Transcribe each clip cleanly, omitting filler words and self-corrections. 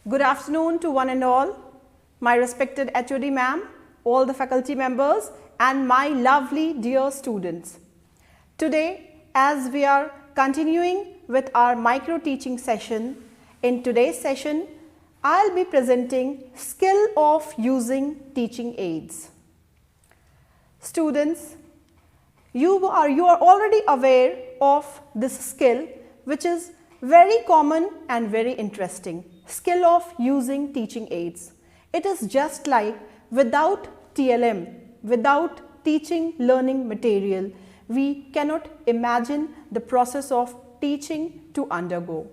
Good afternoon to one and all, my respected HOD ma'am, all the faculty members and my lovely dear students. Today, as we are continuing with our micro teaching session, in today's session, I'll be presenting skill of using teaching aids. Students, you are already aware of this skill, which is very common and very interesting. Skill of using teaching aids. It is just like without TLM, without teaching learning material, we cannot imagine the process of teaching to undergo.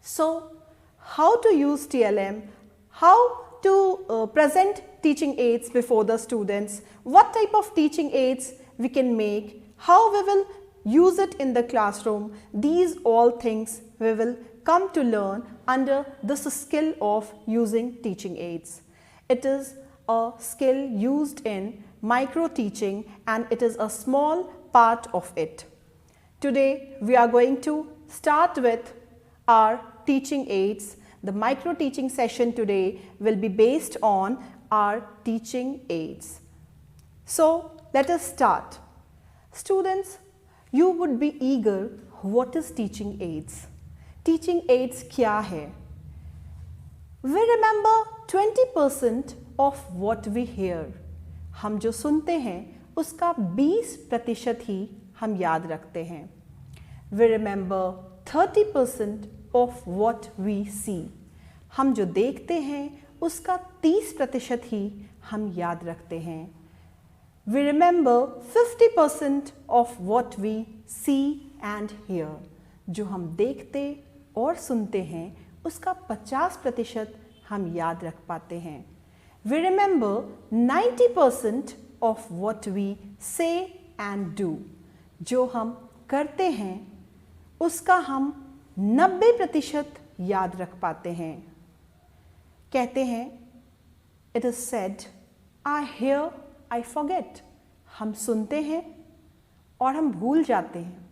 So, how to use TLM, how to present teaching aids before the students, what type of teaching aids we can make, how we will use it in the classroom, these all things we will come to learn under this skill of using teaching aids. It is a skill used in micro teaching and it is a small part of it. Today we are going to start with our teaching aids. The micro teaching session today will be based on our teaching aids. So let us start. Students, you would be eager, what is teaching aids? Teaching aids kya hai? We remember 20% of what we hear. हम जो सुनते हैं उसका 20% ही हम याद रखते हैं. We remember 30% of what we see. हम जो देखते हैं उसका 30% ही हम याद रखते हैं. We remember 50% of what we see and hear. जो हम देखते और सुनते हैं उसका 50% हम याद रख पाते हैं. We remember 90% of what we say and do. जो हम करते हैं उसका हम 90% याद रख पाते हैं. कहते हैं It is said, I hear, I forget. हम सुनते हैं और हम भूल जाते हैं.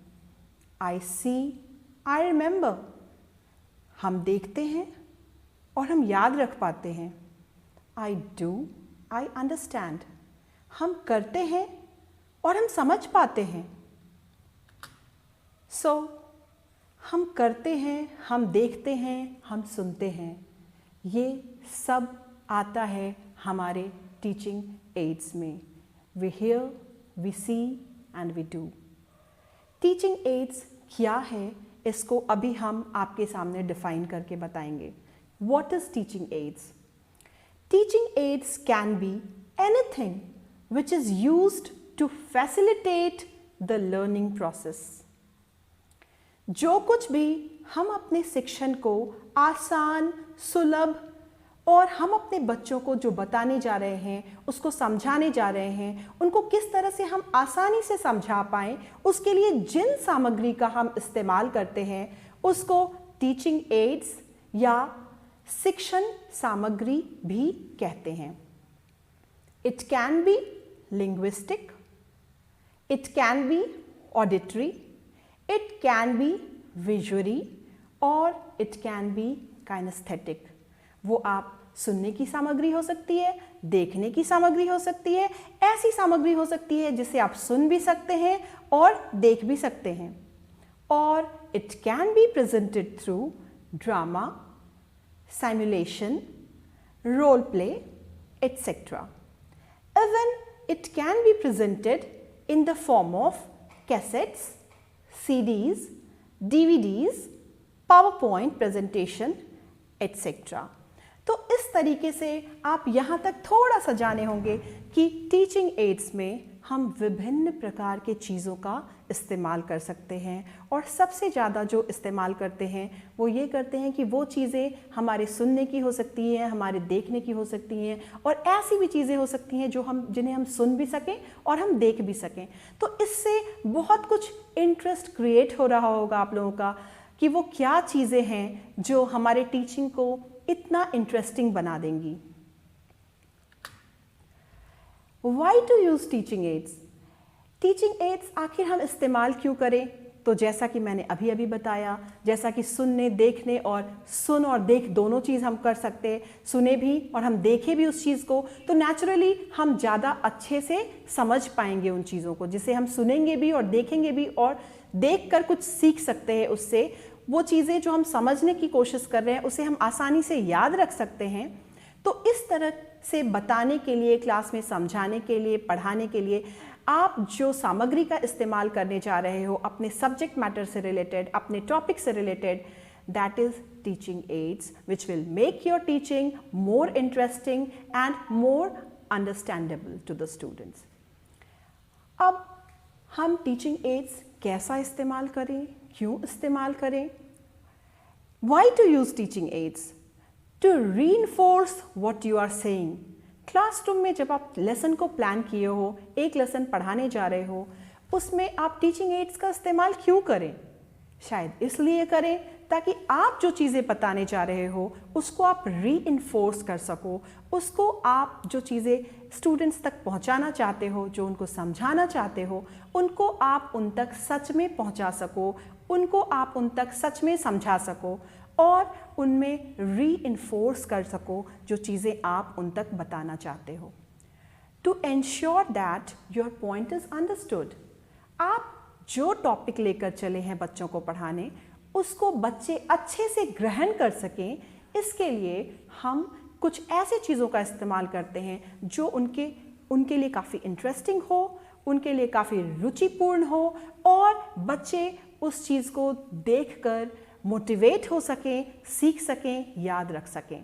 I see, I remember. हम देखते हैं और हम याद रख पाते हैं. I do, I understand. हम करते हैं और हम समझ पाते हैं. So, हम करते हैं, हम देखते हैं, हम सुनते हैं. ये सब आता है हमारे टीचिंग एड्स में. We hear, we see and we do. Teaching ads क्या है इसको अभी हम आपके सामने डिफाइन करके बताएंगे. What is teaching aids? Teaching aids can be anything which is used to facilitate the learning process. जो कुछ भी हम अपने शिक्षण को आसान, सुलभ और हम अपने बच्चों को जो बताने जा रहे हैं, उसको समझाने जा रहे हैं, उनको किस तरह से हम आसानी से समझा पाएँ, उसके लिए जिन सामग्री का हम इस्तेमाल करते हैं उसको टीचिंग एड्स या शिक्षण सामग्री भी कहते हैं. It can B linguistic, it can B auditory, it can B visually और इट कैन बी काइनेस्थेटिक. वो आप सुनने की सामग्री हो सकती है, देखने की सामग्री हो सकती है, ऐसी सामग्री हो सकती है जिसे आप सुन भी सकते हैं और देख भी सकते हैं. और it can be presented through drama, simulation, role play, etc. Even it can be presented in the form of cassettes, CDs, DVDs, PowerPoint presentation, etc. तो इस तरीके से आप यहाँ तक थोड़ा सा जाने होंगे कि टीचिंग एड्स में हम विभिन्न प्रकार के चीज़ों का इस्तेमाल कर सकते हैं. और सबसे ज़्यादा जो इस्तेमाल करते हैं वो ये करते हैं कि वो चीज़ें हमारे सुनने की हो सकती हैं, हमारे देखने की हो सकती हैं और ऐसी भी चीज़ें हो सकती हैं जिन्हें हम सुन भी सकें और हम देख भी सकें. तो इससे बहुत कुछ इंटरेस्ट क्रिएट हो रहा होगा आप लोगों का कि वो क्या चीज़ें हैं जो हमारे टीचिंग को इतना इंटरेस्टिंग बना देंगी. Why to use teaching aids? Teaching ads आखिर हम इस्तेमाल क्यों करें, तो जैसा कि मैंने अभी अभी बताया, जैसा कि सुनने, देखने और सुन और देख दोनों चीज़ हम कर सकते हैं, सुने भी और हम देखें भी उस चीज़ को, तो नेचुरली हम ज़्यादा अच्छे से समझ पाएंगे उन चीज़ों को, जिसे हम सुनेंगे भी और देखेंगे भी और देख कर कुछ सीख सकते हैं उससे। वो चीज़ें जो हम समझने की कोशिश कर रहे हैं उसे हम आसानी से याद रख सकते हैं। तो इस तरह से बताने के लिए, क्लास में समझाने के लिए, पढ़ाने के लिए आप जो सामग्री का इस्तेमाल करने जा रहे हो अपने सब्जेक्ट मैटर से रिलेटेड, अपने टॉपिक से related, that is teaching aids which will make your teaching more interesting and more understandable to the students. अब हम टीचिंग एड्स कैसा इस्तेमाल करें, क्यों इस्तेमाल करें? Why to use teaching aids? To reinforce what you are saying. Classroom में जब आप लेसन को प्लान किए हो, एक लेसन पढ़ाने जा रहे हो, उसमें आप टीचिंग एड्स का इस्तेमाल क्यों करें? शायद इसलिए करें ताकि आप जो चीज़ें बताने जा रहे हो उसको आप रीइंफोर्स कर सको, उसको आप जो चीज़ें स्टूडेंट्स तक पहुंचाना चाहते हो, जो उनको समझाना चाहते हो, उनको आप उन तक सच में पहुंचा सको, उनको आप उन तक सच में समझा सको और उनमें रीइंफोर्स कर सको जो चीज़ें आप उन तक बताना चाहते हो। To ensure that your point is understood. आप जो टॉपिक लेकर चले हैं बच्चों को पढ़ाने, उसको बच्चे अच्छे से ग्रहण कर सकें, इसके लिए हम कुछ ऐसी चीज़ों का इस्तेमाल करते हैं जो उनके लिए काफ़ी इंटरेस्टिंग हो, उनके लिए काफ़ी रुचिपूर्ण हो और बच्चे उस चीज़ को देखकर मोटिवेट हो सकें, सीख सकें, याद रख सकें।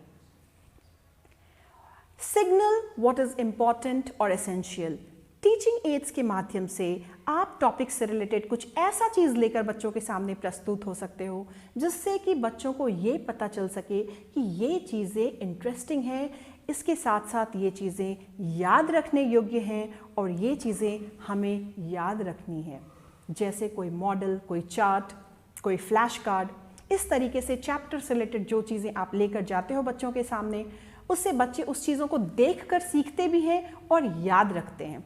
सिग्नल व्हाट इज इम्पॉर्टेंट और एसेंशियल। टीचिंग एड्स के माध्यम से आप टॉपिक से रिलेटेड कुछ ऐसा चीज़ लेकर बच्चों के सामने प्रस्तुत हो सकते हो जिससे कि बच्चों को ये पता चल सके कि ये चीज़ें इंटरेस्टिंग हैं, इसके साथ साथ ये चीज़ें याद रखने योग्य हैं और ये चीज़ें हमें याद रखनी है। जैसे कोई मॉडल, कोई चार्ट, कोई फ्लैश कार्ड, इस तरीके से चैप्टर से रिलेटेड जो चीज़ें आप लेकर जाते हो बच्चों के सामने, उससे बच्चे उस चीज़ों को देखकर सीखते भी हैं और याद रखते हैं।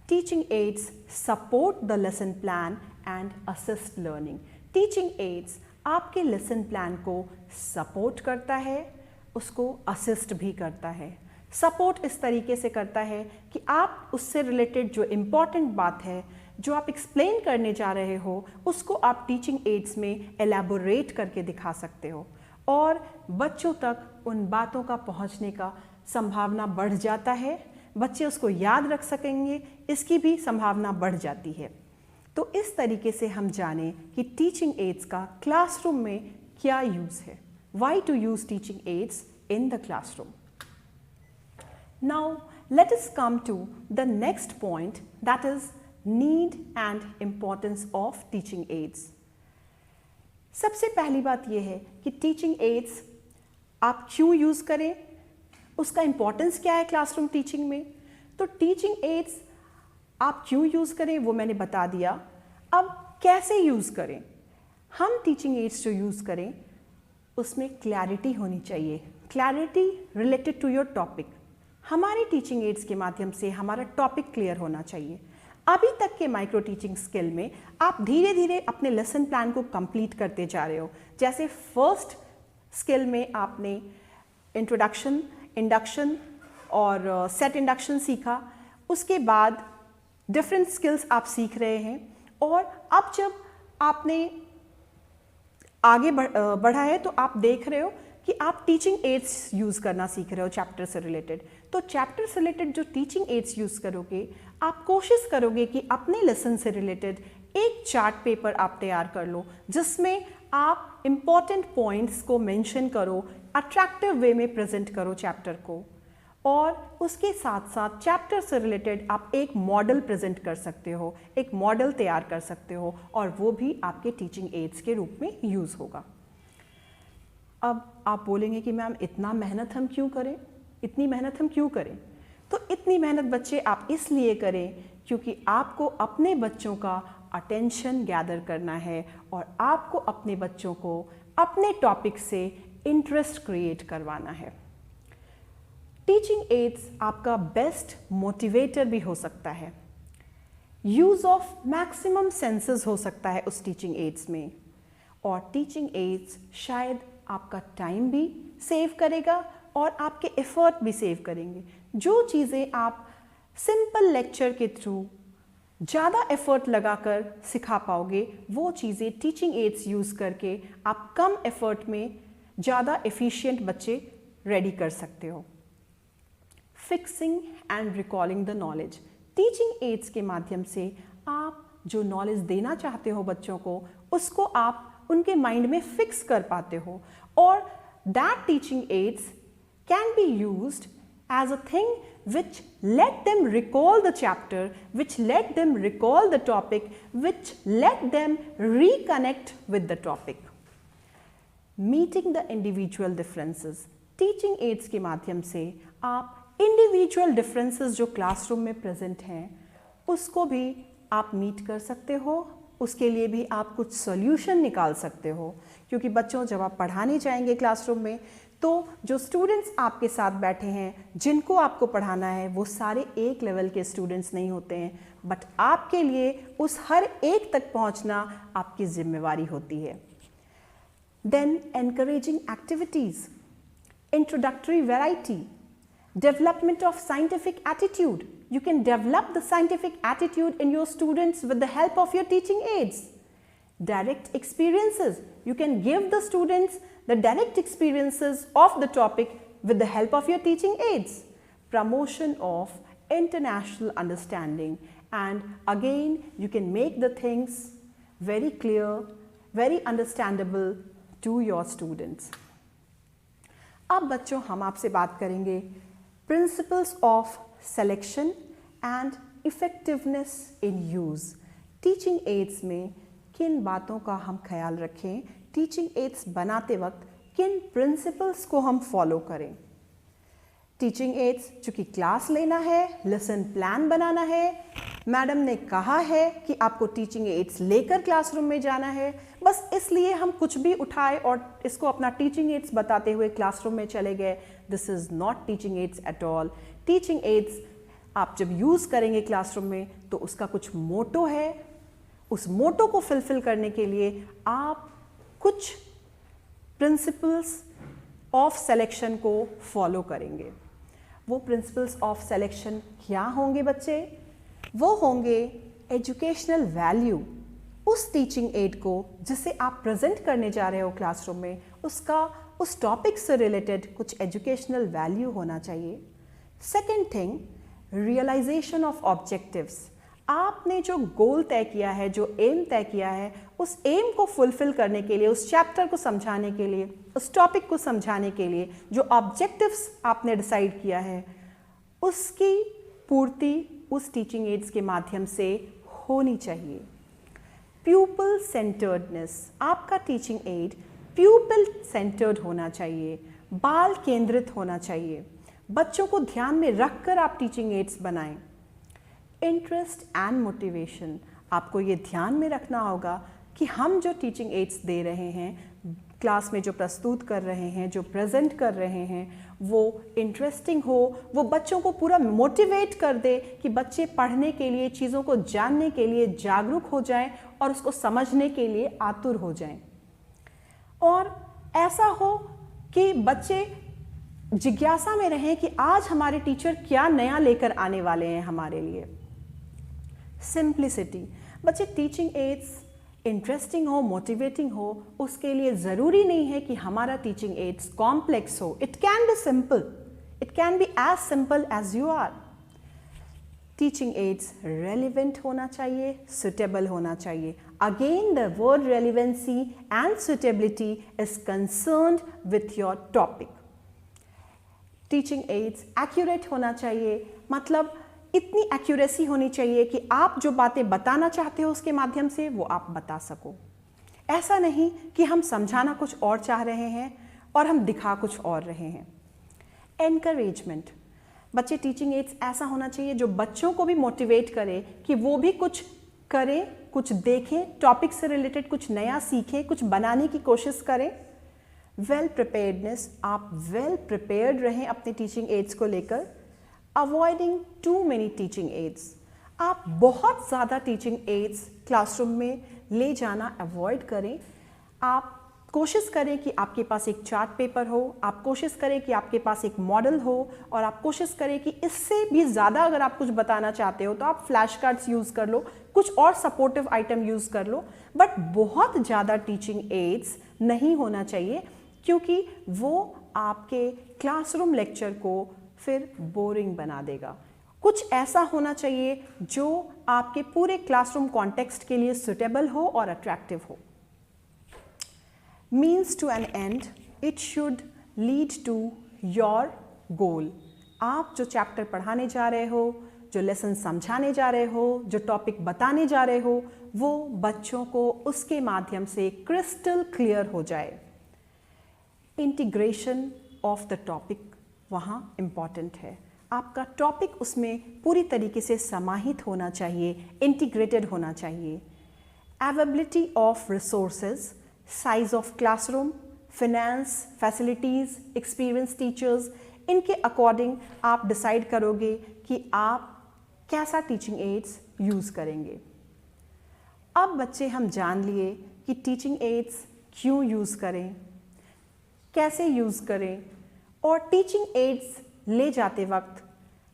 Teaching ads support the lesson plan and assist learning. Teaching ads आपके लेसन प्लान को सपोर्ट करता है, उसको असिस्ट भी करता है। सपोर्ट इस तरीके से करता है कि आप उससे रिलेटेड जो इम्पॉर्टेंट बात है, जो आप एक्सप्लेन करने जा रहे हो, उसको आप टीचिंग एड्स में एलैबोरेट करके दिखा सकते हो और बच्चों तक उन बातों का पहुंचने का संभावना बढ़ जाता है, बच्चे उसको याद रख सकेंगे, इसकी भी संभावना बढ़ जाती है। तो इस तरीके से हम जानें कि टीचिंग एड्स का क्लासरूम में क्या यूज़ है। Why to use teaching aids in the classroom? Now let us come to the next point, that is need and importance of teaching aids. सबसे पहली बात यह है कि टीचिंग एड्स आप क्यों यूज़ करें, उसका इम्पोर्टेंस क्या है क्लासरूम टीचिंग में। तो टीचिंग एड्स आप क्यों यूज़ करें वो मैंने बता दिया। अब कैसे यूज़ करें। हम टीचिंग एड्स जो यूज़ करें उसमें क्लैरिटी होनी चाहिए, clarity related to your topic. हमारे टीचिंग एड्स के माध्यम से हमारा टॉपिक क्लियर होना चाहिए। अभी तक के माइक्रो टीचिंग स्किल में आप धीरे धीरे अपने लेसन प्लान को कंप्लीट करते जा रहे हो। जैसे फर्स्ट स्किल में आपने इंट्रोडक्शन, इंडक्शन और सेट इंडक्शन सीखा, उसके बाद डिफरेंट स्किल्स आप सीख रहे हैं और अब जब आपने आगे बढ़ा है तो आप देख रहे हो कि आप टीचिंग एड्स यूज़ करना सीख रहे हो चैप्टर से रिलेटेड। तो चैप्टर से रिलेटेड जो टीचिंग एड्स यूज़ करोगे, आप कोशिश करोगे कि अपने लेसन से रिलेटेड एक चार्ट पेपर आप तैयार कर लो जिसमें आप इम्पॉर्टेंट पॉइंट्स को मेंशन करो, अट्रैक्टिव वे में प्रेजेंट करो चैप्टर को और उसके साथ साथ चैप्टर से रिलेटेड आप एक मॉडल प्रेजेंट कर सकते हो, एक मॉडल तैयार कर सकते हो और वो भी आपके टीचिंग एड्स के रूप में यूज़ होगा। अब आप बोलेंगे कि मैम इतना मेहनत हम क्यों करें, इतनी मेहनत हम क्यों करें। तो इतनी मेहनत बच्चे आप इसलिए करें क्योंकि आपको अपने बच्चों का अटेंशन गैदर करना है और आपको अपने बच्चों को अपने टॉपिक से इंटरेस्ट क्रिएट करवाना है। टीचिंग एड्स आपका बेस्ट मोटिवेटर भी हो सकता है। यूज़ ऑफ मैक्सिमम सेंसेस हो सकता है उस टीचिंग एड्स में, और टीचिंग एड्स शायद आपका टाइम भी सेव करेगा और आपके एफर्ट भी सेव करेंगे। जो चीज़ें आप सिंपल लेक्चर के थ्रू ज़्यादा एफर्ट लगाकर सिखा पाओगे, वो चीज़ें टीचिंग एड्स यूज़ करके आप कम एफर्ट में ज़्यादा एफिशिएंट बच्चे रेडी कर सकते हो। Fixing and recalling the knowledge, teaching aids के माध्यम से आप जो नॉलेज देना चाहते हो बच्चों को, उसको आप उनके माइंड में फिक्स कर पाते हो, और that teaching ads can be used as a thing which let them recall the chapter, which let them recall the topic, which let them reconnect with the topic. Meeting the individual differences, teaching aids के माध्यम से आप individual differences जो classroom में present हैं उसको भी आप मीट कर सकते हो, उसके लिए भी आप कुछ सॉल्यूशन निकाल सकते हो, क्योंकि बच्चों जब आप पढ़ाने जाएंगे क्लासरूम में तो जो स्टूडेंट्स आपके साथ बैठे हैं जिनको आपको पढ़ाना है वो सारे एक लेवल के स्टूडेंट्स नहीं होते हैं, बट आपके लिए उस हर एक तक पहुंचना आपकी जिम्मेवारी होती है। Then encouraging activities, introductory variety, development of scientific attitude. You can develop the scientific attitude in your students with the help of your teaching aids. Direct experiences. You can give the students the direct experiences of the topic with the help of your teaching aids. Promotion of international understanding. And again, you can make the things very clear, very understandable to your students. अब बच्चों हम आपसे बात करेंगे Principles of selection and effectiveness in use. Teaching aids में किन बातों का हम ख्याल रखें, टीचिंग एड्स बनाते वक्त किन प्रिंसिपल्स को हम फॉलो करें। टीचिंग एड्स चूँकि क्लास लेना है, लेसन प्लान बनाना है, मैडम ने कहा है कि आपको टीचिंग एड्स लेकर क्लासरूम में जाना है, बस इसलिए हम कुछ भी उठाए और इसको अपना टीचिंग एड्स बताते हुए क्लासरूम में चले गए। This is not teaching ads at all. Teaching aids आप जब यूज़ करेंगे क्लासरूम में तो उसका कुछ मोटो है, उस मोटो को फुलफिल करने के लिए आप कुछ प्रिंसिपल्स ऑफ सिलेक्शन को फॉलो करेंगे। वो प्रिंसिपल्स ऑफ सिलेक्शन क्या होंगे बच्चे? वो होंगे एजुकेशनल वैल्यू। उस टीचिंग एड को जिसे आप प्रेजेंट करने जा रहे हो क्लासरूम में, उसका उस टॉपिक से रिलेटेड कुछ एजुकेशनल वैल्यू होना चाहिए। Second thing, realisation of objectives. आपने जो गोल तय किया है, जो एम तय किया है, उस एम को फुलफिल करने के लिए, उस चैप्टर को समझाने के लिए, उस टॉपिक को समझाने के लिए जो ऑब्जेक्टिव्स आपने डिसाइड किया है, उसकी पूर्ति उस टीचिंग एड्स के माध्यम से होनी चाहिए। प्यूपल सेंटर्डनेस, आपका टीचिंग एड प्यूपल सेंटर्ड होना चाहिए, बाल केंद्रित होना चाहिए, बच्चों को ध्यान में रखकर आप टीचिंग एड्स बनाएं। इंटरेस्ट एंड मोटिवेशन, आपको ये ध्यान में रखना होगा कि हम जो टीचिंग एड्स दे रहे हैं, क्लास में जो प्रस्तुत कर रहे हैं, जो प्रेजेंट कर रहे हैं, वो इंटरेस्टिंग हो, वो बच्चों को पूरा मोटिवेट कर दे कि बच्चे पढ़ने के लिए, चीज़ों को जानने के लिए जागरूक हो जाएं और उसको समझने के लिए आतुर हो जाएं। और ऐसा हो कि बच्चे जिज्ञासा में रहें कि आज हमारे टीचर क्या नया लेकर आने वाले हैं हमारे लिए। सिंप्लिसिटी, बच्चे टीचिंग एड्स इंटरेस्टिंग हो, मोटिवेटिंग हो, उसके लिए ज़रूरी नहीं है कि हमारा टीचिंग एड्स कॉम्प्लेक्स हो। It can be simple, it can be as simple as you are. Teaching aids relevant होना चाहिए, सुटेबल होना चाहिए। Again the word relevancy and suitability is concerned with your topic. Teaching aids accurate होना चाहिए, मतलब इतनी accuracy होनी चाहिए कि आप जो बातें बताना चाहते हो उसके माध्यम से वो आप बता सको। ऐसा नहीं कि हम समझाना कुछ और चाह रहे हैं और हम दिखा कुछ और रहे हैं। एनकरेजमेंट, बच्चे टीचिंग एड्स ऐसा होना चाहिए जो बच्चों को भी मोटिवेट करे कि वो भी कुछ करें, कुछ देखें, टॉपिक से रिलेटेड कुछ नया सीखें, कुछ बनाने की कोशिश करें। वेल प्रिपेयर्डनेस, आप वेल प्रिपेयर्ड रहें अपने टीचिंग एड्स को लेकर। Avoiding too many teaching aids, आप बहुत ज़्यादा टीचिंग एड्स क्लासरूम में ले जाना अवॉइड करें। आप कोशिश करें कि आपके पास एक चार्ट पेपर हो, आप कोशिश करें कि आपके पास एक मॉडल हो, और आप कोशिश करें कि इससे भी ज़्यादा अगर आप कुछ बताना चाहते हो तो आप फ्लैश कार्ड्स यूज़ कर लो, कुछ और सपोर्टिव आइटम यूज़ कर लो, बट बहुत ज़्यादा टीचिंग एड्स नहीं होना चाहिए, क्योंकि वो आपके क्लासरूम लेक्चर को फिर बोरिंग बना देगा। कुछ ऐसा होना चाहिए जो आपके पूरे क्लासरूम कॉन्टेक्स्ट के लिए सुटेबल हो और अट्रैक्टिव हो। Means to an end, it should lead to your goal. आप जो चैप्टर पढ़ाने जा रहे हो, जो लेसन समझाने जा रहे हो, जो टॉपिक बताने जा रहे हो, वो बच्चों को उसके माध्यम से क्रिस्टल क्लियर हो जाए। इंटीग्रेशन ऑफ द टॉपिक वहाँ इम्पॉर्टेंट है। आपका टॉपिक उसमें पूरी तरीके से समाहित होना चाहिए, इंटीग्रेटेड होना चाहिए। Availability of resources, size of classroom, finance, facilities, experience teachers, इनके अकॉर्डिंग आप डिसाइड करोगे कि आप कैसा टीचिंग एड्स यूज़ करेंगे। अब बच्चे हम जान लिए कि टीचिंग एड्स क्यों यूज़ करें, कैसे यूज़ करें, और टीचिंग एड्स ले जाते वक्त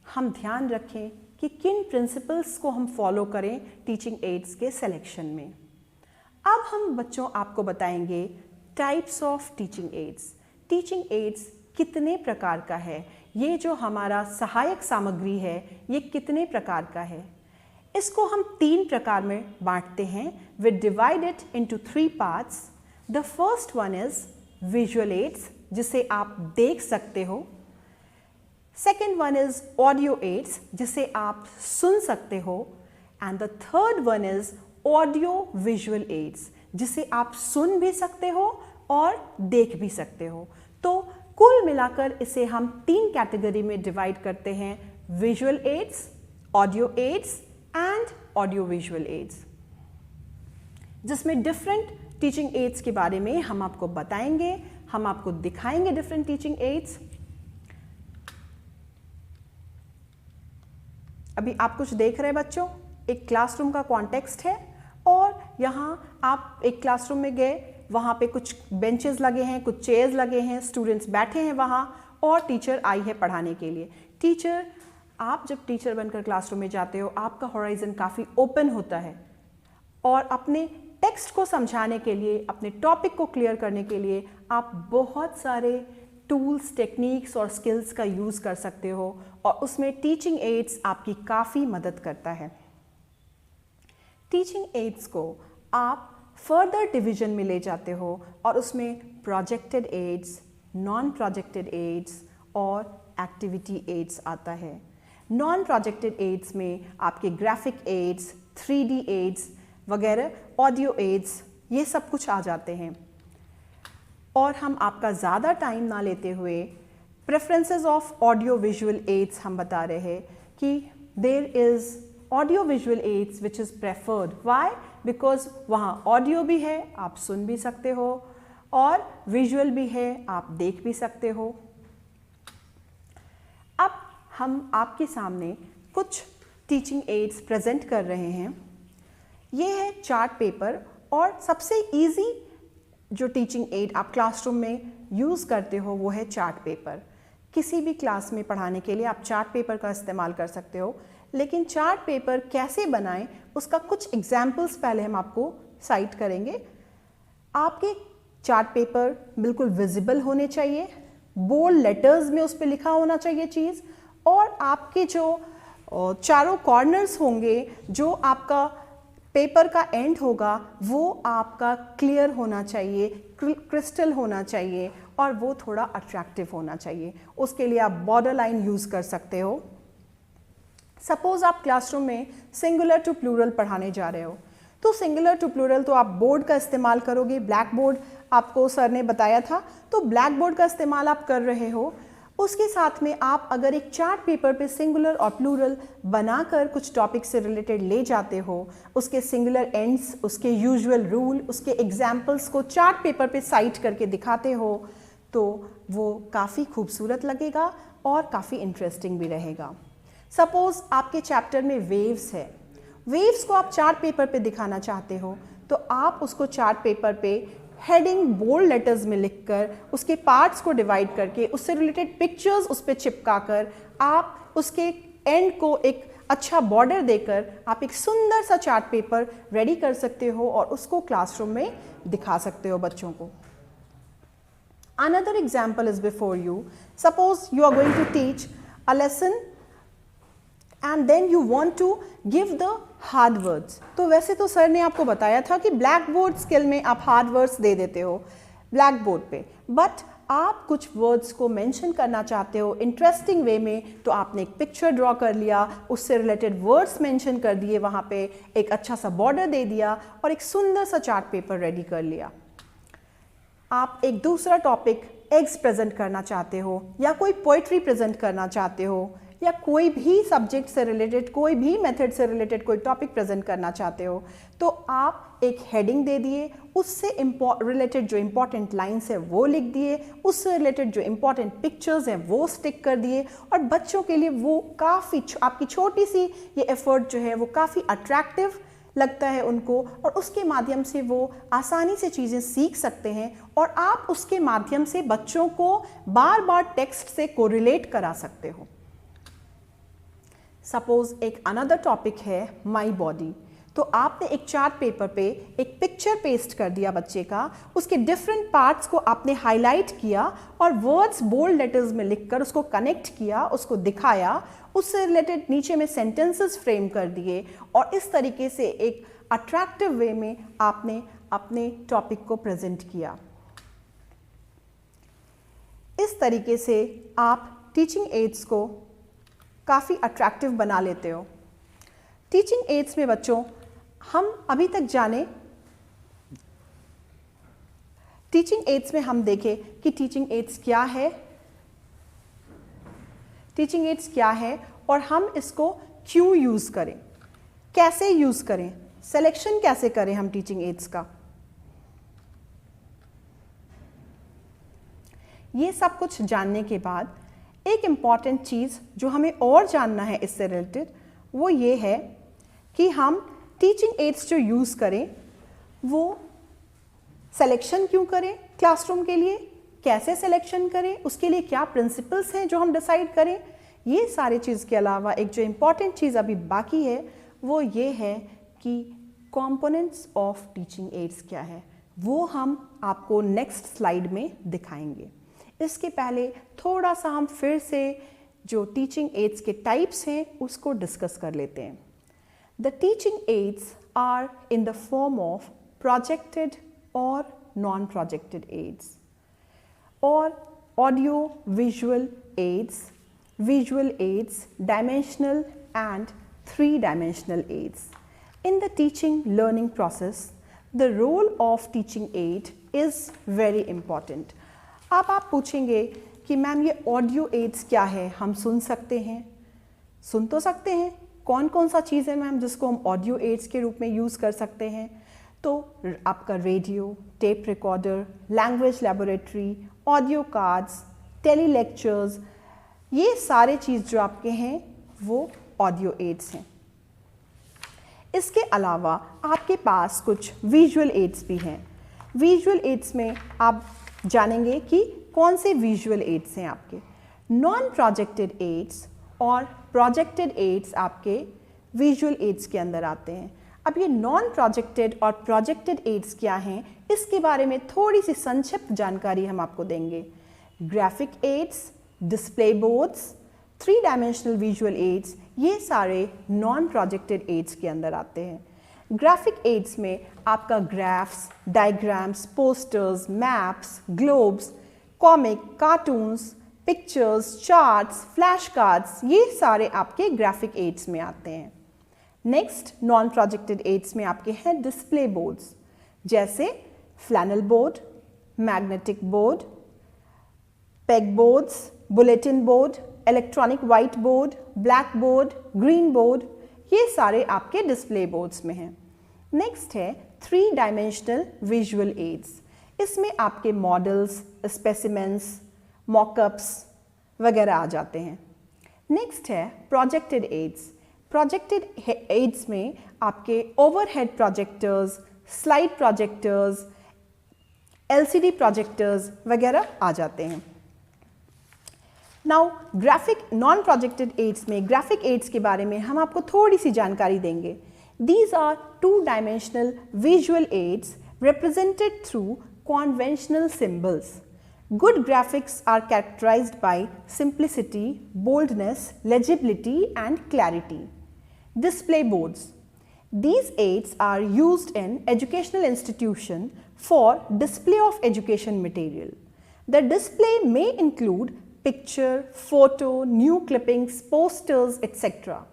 हम ध्यान रखें कि किन प्रिंसिपल्स को हम फॉलो करें टीचिंग एड्स के सिलेक्शन में। अब हम बच्चों आपको बताएंगे types of teaching ads. Teaching ads कितने प्रकार का है, ये जो हमारा सहायक सामग्री है ये कितने प्रकार का है। इसको हम 3 प्रकार में बांटते हैं। We divide it into 3 parts. The first one is visual aids, जिसे आप देख सकते हो। Second one is audio aids, जिसे आप सुन सकते हो। And the third one is audio visual aids, जिसे आप सुन भी सकते हो और देख भी सकते हो। तो कुल मिलाकर इसे हम 3 कैटेगरी में डिवाइड करते हैं, visual aids, audio aids and audio visual aids, जिसमें डिफरेंट टीचिंग एड्स के बारे में हम आपको बताएंगे, हम आपको दिखाएंगे डिफरेंट टीचिंग एड्स। अभी आप कुछ देख रहे हैं बच्चों, एक क्लासरूम का कॉन्टेक्स्ट है, और यहाँ आप एक क्लासरूम में गए, वहाँ पे कुछ बेंचेस लगे हैं, कुछ चेयर्स लगे हैं, स्टूडेंट्स बैठे हैं वहाँ, और टीचर आई है पढ़ाने के लिए। टीचर, आप जब टीचर बनकर क्लासरूम में जाते हो, आपका हॉराइजन काफ़ी ओपन होता है, और अपने टेक्स्ट को समझाने के लिए, अपने टॉपिक को क्लियर करने के लिए आप बहुत सारे टूल्स, टेक्निक्स और स्किल्स का यूज़ कर सकते हो, और उसमें टीचिंग एड्स आपकी काफ़ी मदद करता है। टीचिंग एड्स को आप फर्दर डिवीजन में ले जाते हो, और उसमें projected aids, non projected aids और एक्टिविटी एड्स आता है। नॉन प्रोजेक्टेड एड्स में आपके ग्राफिक एड्स, 3D एड्स वगैरह, ऑडियो एड्स, ये सब कुछ आ जाते हैं। और हम आपका ज़्यादा टाइम ना लेते हुए preferences of audio visual aids हम बता रहे हैं कि there is audio visual aids which is preferred. Why? Because वहाँ ऑडियो भी है, आप सुन भी सकते हो, और विजुअल भी है, आप देख भी सकते हो। अब हम आपके सामने कुछ टीचिंग एड्स प्रेजेंट कर रहे हैं। ये है चार्ट पेपर, और सबसे इजी जो टीचिंग एड आप क्लासरूम में यूज़ करते हो वो है चार्ट पेपर। किसी भी क्लास में पढ़ाने के लिए आप चार्ट पेपर का इस्तेमाल कर सकते हो, लेकिन चार्ट पेपर कैसे बनाएं उसका कुछ एग्जाम्पल्स पहले हम आपको साइट करेंगे। आपके चार्ट पेपर बिल्कुल विजिबल होने चाहिए, बोल्ड लेटर्स में उस पर लिखा होना चाहिए चीज़, और आपके जो चारों कॉर्नर्स होंगे, जो आपका पेपर का एंड होगा, वो आपका क्लियर होना चाहिए, क्रिस्टल होना चाहिए, और वो थोड़ा अट्रैक्टिव होना चाहिए। उसके लिए आप बॉर्डर लाइन यूज़ कर सकते हो। सपोज आप क्लासरूम में सिंगुलर टू प्लूरल पढ़ाने जा रहे हो, तो सिंगुलर टू प्लूरल तो आप बोर्ड का इस्तेमाल करोगे। ब्लैक बोर्ड आपको सर ने बताया था, तो ब्लैक बोर्ड का इस्तेमाल आप कर रहे हो। उसके साथ में आप अगर एक चार्ट पेपर पे सिंगुलर और प्लूरल बनाकर कुछ टॉपिक से रिलेटेड ले जाते हो, उसके सिंगुलर एंड्स, उसके यूजुअल रूल, उसके एग्जाम्पल्स को चार्ट पेपर पे साइट करके दिखाते हो, तो वो काफ़ी खूबसूरत लगेगा और काफ़ी इंटरेस्टिंग भी रहेगा। सपोज आपके चैप्टर में वेव्स है, वेव्स को आप चार्ट पेपर पे दिखाना चाहते हो तो आप उसको चार्ट पेपर पे हेडिंग बोल्ड लेटर्स में लिखकर उसके पार्ट्स को डिवाइड करके उससे रिलेटेड पिक्चर्स उस पर चिपका कर आप उसके एंड को एक अच्छा बॉर्डर देकर आप एक सुंदर सा चार्ट पेपर रेडी कर सकते हो और उसको क्लासरूम में दिखा सकते हो बच्चों को। Another example is before you. Suppose you are going to teach a lesson and then you want to give the hard words. तो वैसे तो सर ने आपको बताया था कि ब्लैक बोर्ड स्किल में आप हार्ड वर्ड्स दे देते हो ब्लैक बोर्ड पे, बट आप कुछ वर्ड्स को मेंशन करना चाहते हो इंटरेस्टिंग वे में, तो आपने एक पिक्चर ड्रॉ कर लिया, उससे रिलेटेड वर्ड्स मेंशन कर दिए, वहाँ पे एक अच्छा सा बॉर्डर दे दिया और एक सुंदर सा चार्ट पेपर रेडी कर लिया। आप एक दूसरा टॉपिक एग्स प्रेजेंट करना चाहते हो या कोई पोइट्री प्रेजेंट करना चाहते हो या कोई भी सब्जेक्ट से रिलेटेड, कोई भी मेथड से रिलेटेड कोई टॉपिक प्रेजेंट करना चाहते हो, तो आप एक हेडिंग दे दिए, उससे रिलेटेड जो इम्पॉर्टेंट लाइन्स है वो लिख दिए, उससे रिलेटेड जो इम्पॉर्टेंट पिक्चर्स हैं वो स्टिक कर दिए और बच्चों के लिए वो काफ़ी आपकी छोटी सी ये एफर्ट जो है वो काफ़ी अट्रैक्टिव लगता है उनको और उसके माध्यम से वो आसानी से चीज़ें सीख सकते हैं और आप उसके माध्यम से बच्चों को बार बार टेक्स्ट से कोरिलेट करा सकते हो। सपोज एक अनदर टॉपिक है माई बॉडी, तो आपने एक चार्ट पेपर पे एक पिक्चर पेस्ट कर दिया बच्चे का, उसके डिफरेंट पार्ट्स को आपने हाईलाइट किया और वर्ड्स बोल्ड लेटर्स में लिखकर उसको कनेक्ट किया, उसको दिखाया, उससे रिलेटेड नीचे में सेंटेंसेस फ्रेम कर दिए और इस तरीके से एक अट्रैक्टिव वे में आपने अपने टॉपिक को प्रेजेंट किया। इस तरीके से आप टीचिंग एड्स को काफ़ी अट्रैक्टिव बना लेते हो। टीचिंग एड्स में बच्चों हम अभी तक जाने, टीचिंग एड्स में हम देखें कि टीचिंग एड्स क्या है, टीचिंग एड्स क्या है और हम इसको क्यों यूज़ करें, कैसे यूज़ करें, सिलेक्शन कैसे करें हम टीचिंग एड्स का। ये सब कुछ जानने के बाद एक इम्पॉर्टेंट चीज़ जो हमें और जानना है इससे रिलेटेड वो ये है कि हम टीचिंग एड्स जो यूज़ करें वो सिलेक्शन क्यों करें क्लासरूम के लिए, कैसे सिलेक्शन करें, उसके लिए क्या प्रिंसिपल्स हैं जो हम डिसाइड करें। ये सारी चीज़ के अलावा एक जो इम्पॉर्टेंट चीज़ अभी बाकी है वो ये है कि कंपोनेंट्स ऑफ टीचिंग एड्स क्या है, वो हम आपको नेक्स्ट स्लाइड में दिखाएंगे। इसके पहले थोड़ा सा हम फिर से जो टीचिंग एड्स के टाइप्स हैं उसको डिस्कस कर लेते हैं। The teaching aids are in the form of projected और नॉन प्रोजेक्टेड एड्स और audio visual aids, visual aids, dimensional and three-dimensional aids. In the teaching learning process, the role of teaching aid is very important. अब आप पूछेंगे कि ma'am ये audio ads क्या है, हम सुन सकते हैं, सुन तो सकते हैं, कौन कौन सा चीज़ है मैम जिसको हम ऑडियो एड्स के रूप में यूज़ कर सकते हैं। तो आपका radio, tape recorder, language laboratory, audio cards, tele lectures, ये सारे चीज़ जो आपके हैं वो ऑडियो एड्स हैं। इसके अलावा आपके पास कुछ विजुअल एड्स भी हैं। विजुअल एड्स में आप जानेंगे कि कौन से विजुअल एड्स हैं आपके। नॉन प्रोजेक्टेड एड्स और प्रोजेक्टेड एड्स आपके विजुअल एड्स के अंदर आते हैं। अब ये नॉन प्रोजेक्टेड और प्रोजेक्टेड एड्स क्या हैं, इसके बारे में थोड़ी सी संक्षिप्त जानकारी हम आपको देंगे। Graphic aids, display boards, three dimensional visual aids, ये सारे नॉन प्रोजेक्टेड एड्स के अंदर आते हैं। ग्राफिक एड्स में आपका graphs, diagrams, posters, maps, globes, comic, cartoons, pictures, charts, flash cards, ये सारे आपके ग्राफिक एड्स में आते हैं। नेक्स्ट नॉन प्रोजेक्टेड एड्स में आपके हैं डिस्प्ले बोर्ड्स, जैसे flannel board, magnetic board, peg boards, bulletin board, electronic white board, black board, green board, ये सारे आपके डिस्प्ले बोर्ड्स में हैं। नेक्स्ट है थ्री डायमेंशनल विजुअल एड्स। इसमें आपके मॉडल्स, स्पेसिमेंस, मॉकअप्स वगैरह आ जाते हैं। नेक्स्ट है प्रोजेक्टेड एड्स। प्रोजेक्टेड एड्स में आपके overhead projectors, slide projectors, LCD projectors वगैरह आ जाते हैं। Now graphic non projected aids में, ग्राफिक एड्स के बारे में हम आपको थोड़ी सी जानकारी देंगे। These are two-dimensional visual aids represented through conventional symbols. Good graphics are characterized by simplicity, boldness, legibility, and clarity. Display boards. These aids are used in educational institutions for display of education material. The display may include picture, photo, new clippings, posters, etc.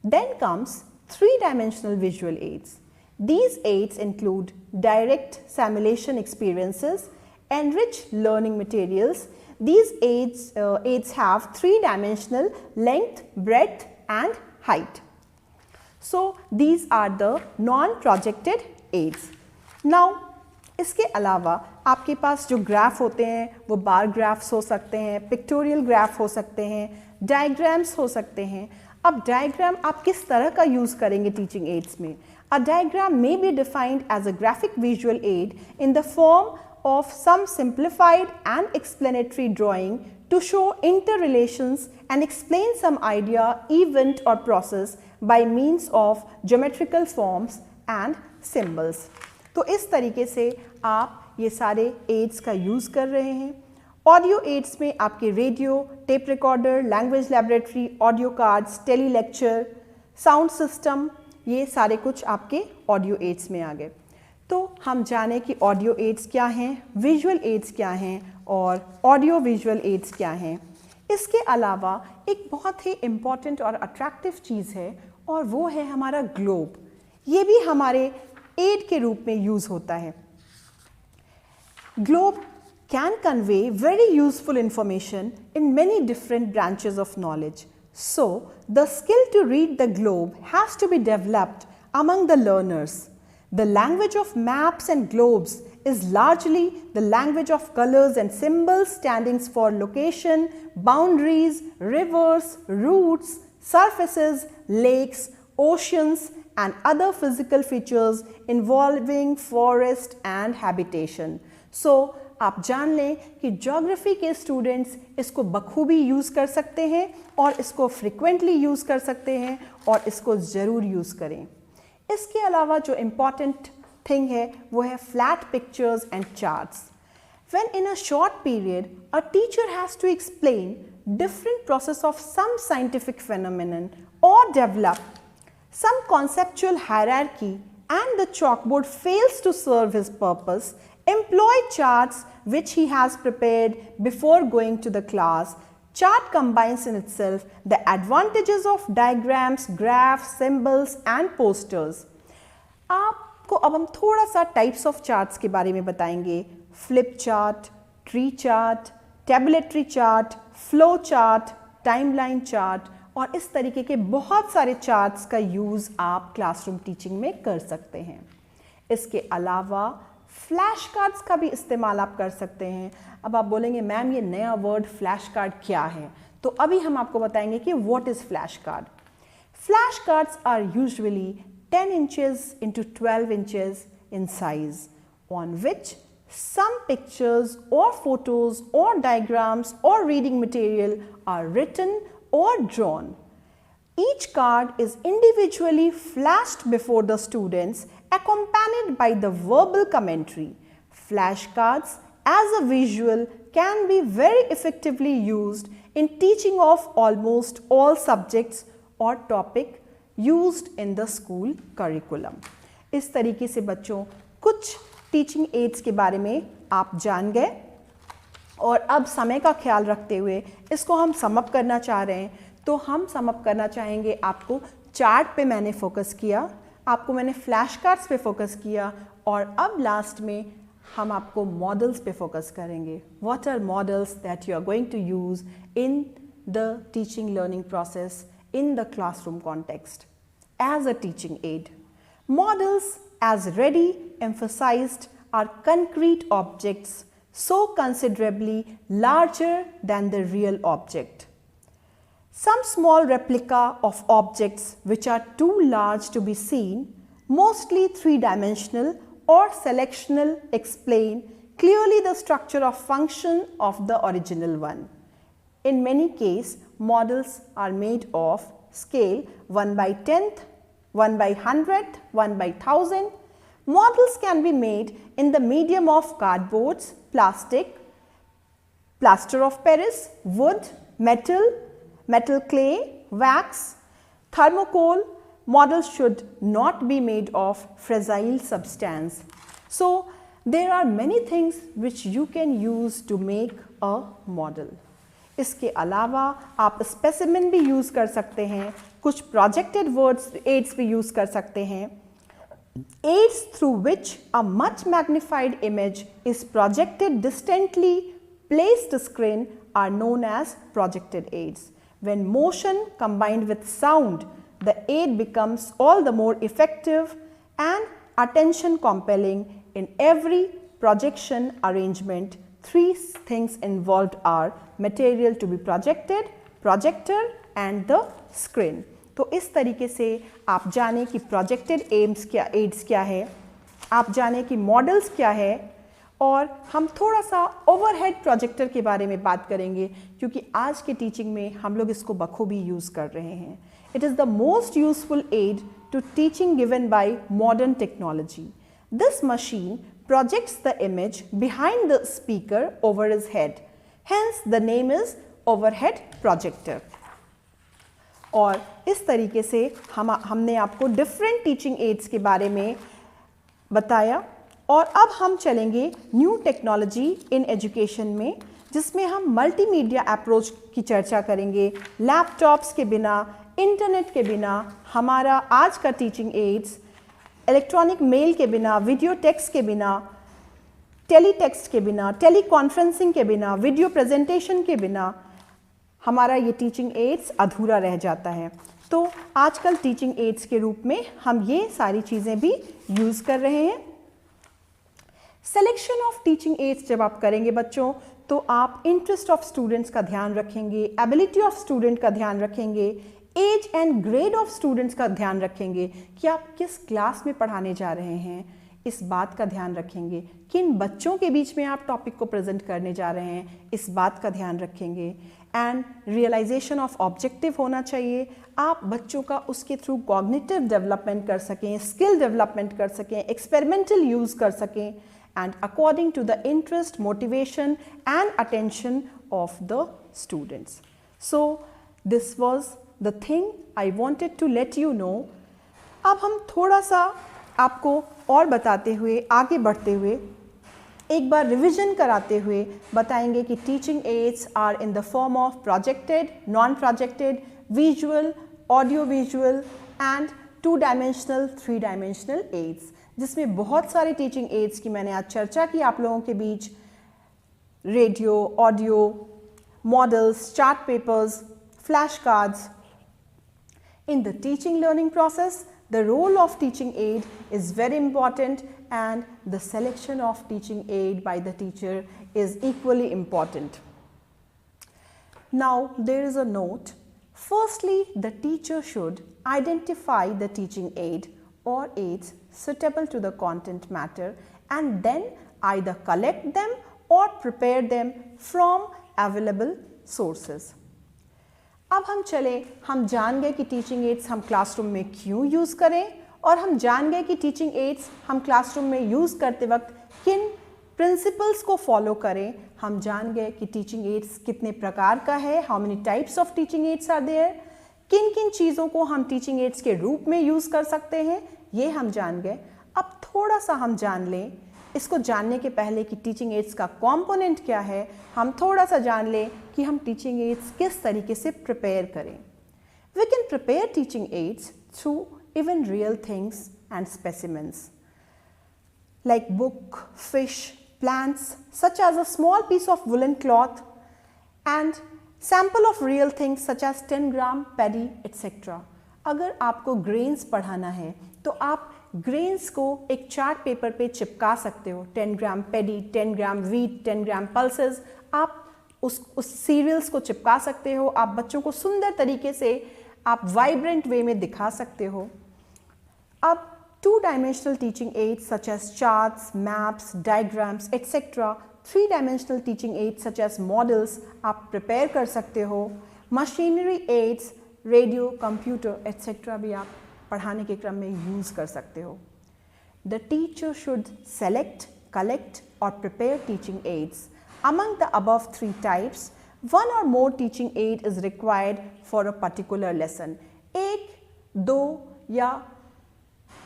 Then comes three-dimensional visual aids. These aids include direct simulation experiences, enriched learning materials. These aids have three-dimensional length, breadth, and height. So these are the non-projected aids. Now इसके अलावा आपके पास जो graph होते हैं वो बार graphs हो सकते हैं, पिक्टोरियल ग्राफ हो सकते हैं, डायग्राम्स हो सकते हैं। अब डायग्राम आप किस तरह का यूज़ करेंगे टीचिंग एड्स में? A diagram may be defined as a graphic visual aid in the form of some simplified and explanatory drawing to show interrelations and explain some idea, event or process by means of geometrical forms and symbols. तो इस तरीके से आप ये सारे ads का use कर रहे हैं। ऑडियो एड्स में आपके radio, tape recorder, language laboratory, audio cards, tele lecture, sound system, ये सारे कुछ आपके ऑडियो एड्स में आ गए। तो हम जाने कि ऑडियो एड्स क्या हैं, विजुअल एड्स क्या हैं और ऑडियो विजुअल एड्स क्या हैं। इसके अलावा एक बहुत ही इम्पॉर्टेंट और अट्रैक्टिव चीज़ है और वो है हमारा ग्लोब। ये भी हमारे एड के रूप में यूज़ होता है। Globe can convey very useful information in many different branches of knowledge. So, the skill to read the globe has to be developed among the learners. The language of maps and globes is largely the language of colors and symbols standing for location, boundaries, rivers, routes, surfaces, lakes, oceans and other physical features involving forest and habitation. So, आप जान लें कि geography के students इसको बखूबी use कर सकते हैं और इसको फ्रिक्वेंटली यूज़ कर सकते हैं और इसको ज़रूर यूज़ करें। इसके अलावा जो इम्पॉर्टेंट थिंग है वो है flat pictures and charts. When in a short period, a teacher has to explain different process of some scientific phenomenon or develop some conceptual hierarchy and the chalkboard fails to serve his purpose, employ charts which he has prepared before going to the class. Chart combines in itself the advantages of diagrams, graphs, symbols and posters. आपको अब हम थोड़ा सा types of charts के बारे में बताएंगे। Flip chart, tree chart, tabulatory chart, flow chart, timeline chart और इस तरीके के बहुत सारे चार्ट्स का यूज़ आप क्लासरूम टीचिंग में कर सकते हैं। इसके अलावा फ्लैश कार्ड्स का भी इस्तेमाल आप कर सकते हैं। अब आप बोलेंगे मैम ये नया वर्ड फ्लैश कार्ड क्या है, तो अभी हम आपको बताएंगे कि what is flash card. Flash cards are usually 10 inches into 12 inches in size, on which some pictures or photos or diagrams or reading material are written or drawn. Each card is individually flashed before the students, accompanied by the verbal commentary. Flashcards as a visual can be very effectively used in teaching of almost all subjects or topic used in the school curriculum. इस तरीके से बच्चों कुछ teaching aids के बारे में आप जान गए और अब समय का ख्याल रखते हुए इसको हम सम अप करना चाह रहे हैं। तो हम सम अप करना चाहेंगे, आपको चार्ट पे मैंने फोकस किया, आपको मैंने फ्लैश कार्ड्स पे फोकस किया और अब लास्ट में हम आपको मॉडल्स पे फोकस करेंगे। What are models that you are going to use in the teaching learning process in the classroom context as a teaching aid. Models, as already emphasized, are concrete objects so considerably larger than the real object. Some small replica of objects which are too large to be seen, mostly three-dimensional or selectional, explain clearly the structure of function of the original one. In many cases, models are made of scale 1/10th, 1/100th, 1/1000. Models can be made in the medium of cardboards, plastic, plaster of Paris, wood, metal clay, wax, thermocol. Models should not be made of fragile substance. So there are many things which you can use to make a model. इसके अलावा आप specimen भी use कर सकते हैं, कुछ projected words ads भी use कर सकते हैं. Aids through which a much magnified image is projected distantly placed screen are known as projected aids. When motion combined with sound, the aid becomes all the more effective and attention compelling. In every projection arrangement, three things involved are material to be projected, projector and the screen. तो इस तरीके से आप जाने कि projected ads क्या है, आप जाने कि मॉडल्स क्या है, और हम थोड़ा सा ओवरहेड प्रोजेक्टर के बारे में बात करेंगे क्योंकि आज के टीचिंग में हम लोग इसको बखूबी यूज़ कर रहे हैं. It is the most useful aid to teaching given by modern technology. This machine projects the image behind the speaker over his head. Hence the name is overhead projector. और इस तरीके से हमने आपको डिफरेंट टीचिंग एड्स के बारे में बताया. और अब हम चलेंगे न्यू टेक्नोलॉजी इन एजुकेशन में, जिसमें हम मल्टीमीडिया अप्रोच की चर्चा करेंगे. लैपटॉप्स के बिना, इंटरनेट के बिना हमारा आज का टीचिंग एड्स, इलेक्ट्रॉनिक मेल के बिना, वीडियो टेक्स्ट के बिना, टेलीटेक्स्ट के बिना, टेली कॉन्फ्रेंसिंग के बिना, वीडियो प्रेजेंटेशन के बिना हमारा ये टीचिंग एड्स अधूरा रह जाता है. तो आजकल टीचिंग एड्स के रूप में हम ये सारी चीज़ें भी यूज़ कर रहे हैं. सिलेक्शन ऑफ टीचिंग एड्स जब आप करेंगे बच्चों, तो आप इंटरेस्ट ऑफ स्टूडेंट्स का ध्यान रखेंगे, एबिलिटी ऑफ स्टूडेंट का ध्यान रखेंगे, age and grade of students का ध्यान रखेंगे कि आप किस क्लास में पढ़ाने जा रहे हैं, इस बात का ध्यान रखेंगे. किन बच्चों के बीच में आप टॉपिक को प्रेजेंट करने जा रहे हैं, इस बात का ध्यान रखेंगे. एंड रियलाइजेशन ऑफ ऑब्जेक्टिव होना चाहिए. आप बच्चों का उसके थ्रू कॉग्निटिव डेवलपमेंट कर सकें, स्किल डेवलपमेंट कर सकें, एक्सपेरिमेंटल यूज़ कर सकें, and according to the interest, motivation and attention of the students. So this was the thing I wanted to let you know. अब हम थोड़ा सा आपको और बताते हुए, आगे बढ़ते हुए, एक बार रिविजन कराते हुए बताएंगे कि teaching aids are in the form of projected, non projected, visual, audio visual and 2-dimensional, 3-dimensional aids, जिसमें बहुत सारे टीचिंग एड्स की मैंने आज चर्चा की आप लोगों के बीच. Radio, audio, models, chart papers, flash cards. In the teaching learning process, the role of teaching aid is very important and the selection of teaching aid by the teacher is equally important. Now there is a note. Firstly, the teacher should identify the teaching aid or aids suitable to the content matter and then either collect them or prepare them from available sources. अब हम चले, हम जान गए कि teaching ads हम classroom में क्यों यूज़ करें, और हम जान गए कि टीचिंग एड्स हम क्लासरूम में यूज़ करते वक्त किन प्रिंसिपल्स को फॉलो करें. हम जान गए कि टीचिंग एड्स कितने प्रकार का है, how many types of teaching aids are there, किन किन चीज़ों को हम टीचिंग एड्स के रूप में यूज़ कर सकते हैं, ये हम जान गए. अब थोड़ा सा हम जान लें, इसको जानने के पहले कि टीचिंग एड्स का कंपोनेंट क्या है, हम थोड़ा सा जान लें कि हम टीचिंग एड्स किस तरीके से प्रिपेयर करें. We can prepare teaching aids through even real things and specimens like book, fish, plants such as a small piece of woolen cloth and sample of real things such as 10 gram paddy etc. अगर आपको grains पढ़ाना है तो आप grains को एक chart paper पे चिपका सकते हो. 10 ग्राम पैडी, 10 ग्राम वीट, 10 ग्राम पल्सेस. आप उस सीरियल्स को चिपका सकते हो, आप बच्चों को सुंदर तरीके से आप वाइब्रेंट वे में दिखा सकते हो। अब 2-dimensional teaching aids such as charts, maps, diagrams, etc. 3-dimensional teaching aids such as models आप prepare कर सकते हो। Machinery aids, radio, computer, etc. भी आप पढ़ाने के क्रम में use कर सकते हो। The teacher should select, collect or prepare teaching aids. Among the above 3 types, 1 or more teaching aid is required for a particular lesson. 1, 2 या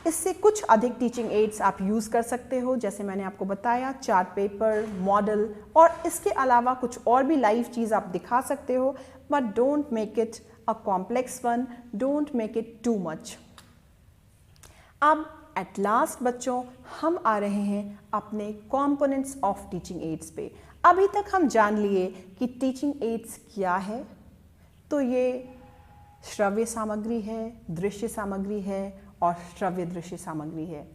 इससे कुछ अधिक टीचिंग एड्स आप यूज़ कर सकते हो, जैसे मैंने आपको बताया चार्ट पेपर, मॉडल और इसके अलावा कुछ और भी लाइव चीज़ आप दिखा सकते हो, but don't make it a complex one, don't make it too much. अब एट लास्ट बच्चों हम आ रहे हैं अपने कंपोनेंट्स ऑफ टीचिंग एड्स पे। अभी तक हम जान लिए कि टीचिंग एड्स क्या है, तो ये श्रव्य सामग्री है, दृश्य सामग्री है और श्रव्य दृश्य सामग्री है।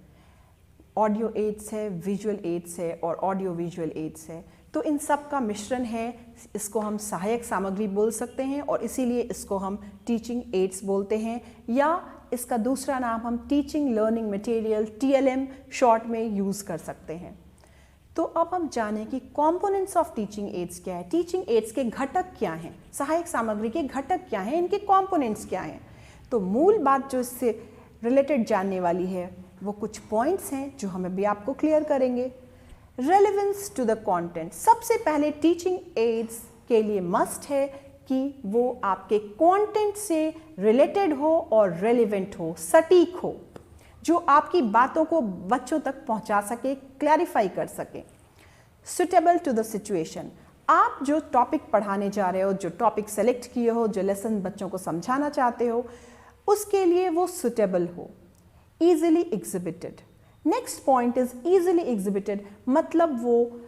ऑडियो एड्स है, विजुअल एड्स है और ऑडियो विजुअल एड्स है। तो इन सब का मिश्रण है, इसको हम सहायक सामग्री बोल सकते हैं और इसीलिए इसको हम टीचिंग एड्स बोलते हैं, या इसका दूसरा नाम हम teaching learning material TLM short में यूज़ कर सकते हैं। तो अब हम जानें कि कंपोनेंट्स ऑफ टीचिंग एड्स क्या है, टीचिंग एड्स के घटक क्या हैं, सहायक सामग्री के घटक क्या हैं, इनके कंपोनेंट्स क्या हैं। तो मूल बात जो इससे रिलेटेड जानने वाली है वो कुछ पॉइंट्स हैं जो हम अभी आपको क्लियर करेंगे। रेलेवेंस टू द कंटेंट, सबसे पहले टीचिंग एड्स के लिए मस्ट है कि वो आपके कंटेंट से रिलेटेड हो और रेलेवेंट हो, सटीक हो, जो आपकी बातों को बच्चों तक पहुंचा सके, क्लैरिफाई कर सके। सुटेबल टू द सिचुएशन, आप जो टॉपिक पढ़ाने जा रहे हो, जो टॉपिक सेलेक्ट किए हो, जो लेसन बच्चों को समझाना चाहते हो, उसके लिए वो सुटेबल हो। Easily exhibited, next point is easily exhibited, मतलब वो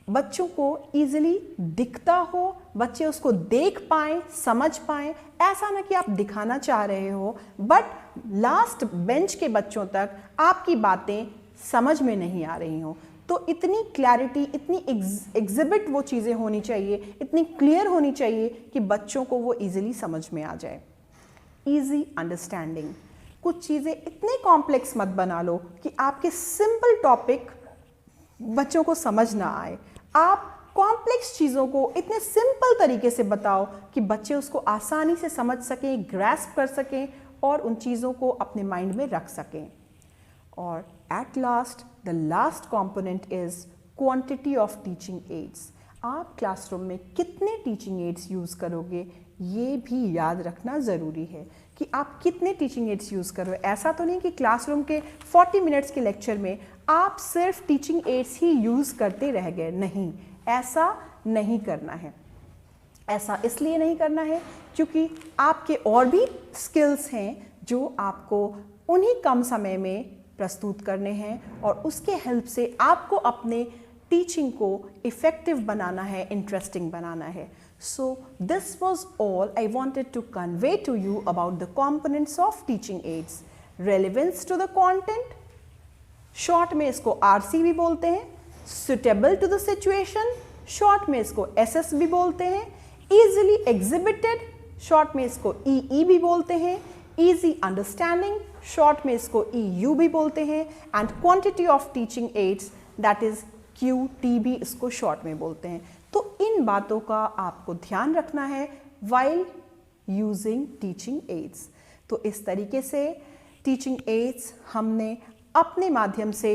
बच्चों को ईजिली दिखता हो, बच्चे उसको देख पाएं, समझ पाएं। ऐसा ना कि आप दिखाना चाह रहे हो बट लास्ट बेंच के बच्चों तक आपकी बातें समझ में नहीं आ रही हो। तो इतनी क्लैरिटी, इतनी एग्जिबिट वो चीज़ें होनी चाहिए, इतनी क्लियर होनी चाहिए कि बच्चों को वो ईजिली समझ में आ जाए। ईजी अंडरस्टैंडिंग, कुछ चीज़ें इतने कॉम्प्लेक्स मत बना लो कि आपके सिंपल टॉपिक बच्चों को समझ ना आए। आप कॉम्प्लेक्स चीज़ों को इतने सिंपल तरीके से बताओ कि बच्चे उसको आसानी से समझ सकें, ग्रैस्प कर सकें और उन चीज़ों को अपने माइंड में रख सकें। और at last the last component is quantity of teaching aids. आप क्लासरूम में कितने टीचिंग एड्स यूज़ करोगे ये भी याद रखना ज़रूरी है कि आप कितने टीचिंग एड्स यूज़ करो। ऐसा तो नहीं कि क्लासरूम के 40 मिनट्स के लेक्चर में आप सिर्फ टीचिंग एड्स ही यूज़ करते रह गए, नहीं, ऐसा नहीं करना है। ऐसा इसलिए नहीं करना है क्योंकि आपके और भी स्किल्स हैं जो आपको उन्हीं कम समय में प्रस्तुत करने हैं और उसके हेल्प से आपको अपने टीचिंग को इफ़ेक्टिव बनाना है, इंटरेस्टिंग बनाना है। So this was all I wanted to convey to you about the components of teaching aids. Relevance to the content, short में इसको RC भी बोलते हैं। Suitable to the situation, short में इसको SS भी बोलते हैं। Easily exhibited, short में इसको EE भी बोलते हैं। Easy understanding, short में इसको EU भी बोलते हैं। And quantity of teaching aids, that is QT भी इसको short में बोलते हैं। तो इन बातों का आपको ध्यान रखना है while using teaching aids। तो इस तरीके से टीचिंग एड्स हमने अपने माध्यम से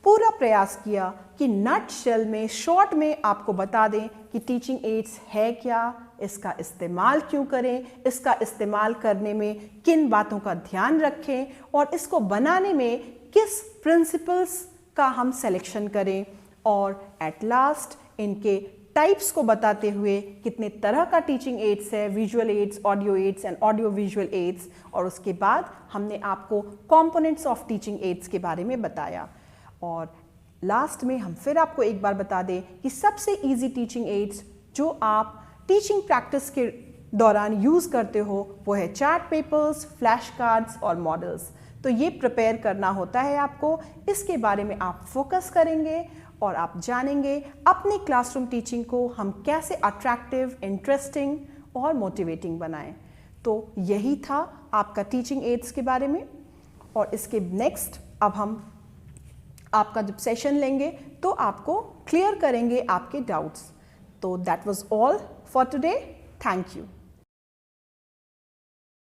पूरा प्रयास किया कि नट शेल में, शॉर्ट में आपको बता दें कि टीचिंग एड्स है क्या, इसका इस्तेमाल क्यों करें, इसका इस्तेमाल करने में किन बातों का ध्यान रखें और इसको बनाने में किस प्रिंसिपल्स का हम सिलेक्शन करें, और एट लास्ट इनके टाइप्स को बताते हुए कितने तरह का टीचिंग एड्स है, visual aids, audio aids and audio visual aids, और उसके बाद हमने आपको कंपोनेंट्स ऑफ टीचिंग एड्स के बारे में बताया। और लास्ट में हम फिर आपको एक बार बता दें कि सबसे इजी टीचिंग एड्स जो आप टीचिंग प्रैक्टिस के दौरान यूज़ करते हो वो है चार्ट पेपर्स, फ्लैश कार्ड्स और मॉडल्स। तो ये प्रिपेयर करना होता है आपको, इसके बारे में आप फोकस करेंगे और आप जानेंगे अपनी क्लासरूम टीचिंग को हम कैसे अट्रैक्टिव, इंटरेस्टिंग और मोटिवेटिंग बनाएं। तो यही था आपका टीचिंग एड्स के बारे में। और इसके नेक्स्ट अब हम आपका जब सेशन लेंगे तो आपको क्लियर करेंगे आपके डाउट्स। तो that was all for today. Thank you.